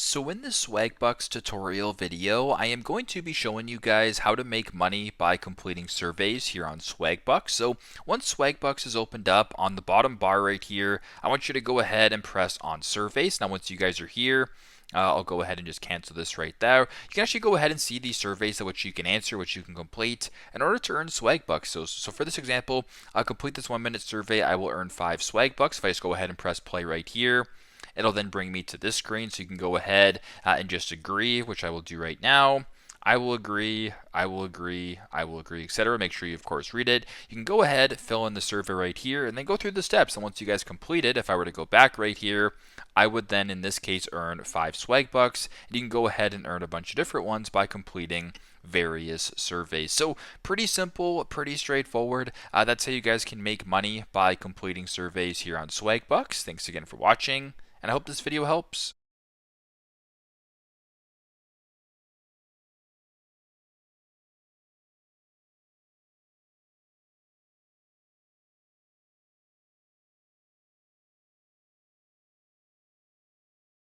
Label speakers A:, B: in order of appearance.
A: So in this SwagBucks tutorial video, I am going to be showing you guys how to make money by completing surveys here on SwagBucks. So once SwagBucks is opened up on the bottom bar right here, I want you to go ahead and press on surveys. Now once you guys are here, I'll go ahead and just cancel this right there. You can actually go ahead and see these surveys that which you can answer, which you can complete in order to earn SwagBucks. So for this example, I'll complete this 1 minute survey. I will earn 5 SwagBucks if I just go ahead and press play right here. It'll then bring me to this screen, so you can go ahead and just agree, which I will do right now. I will agree, I will agree, I will agree, etc. Make sure you, of course, read it. You can go ahead, fill in the survey right here, and then go through the steps. And once you guys complete it, if I were to go back right here, I would then, in this case, earn 5 SwagBucks. And you can go ahead and earn a bunch of different ones by completing various surveys. So pretty simple, pretty straightforward. That's how you guys can make money by completing surveys here on SwagBucks. Thanks again for watching, and I hope this video helps.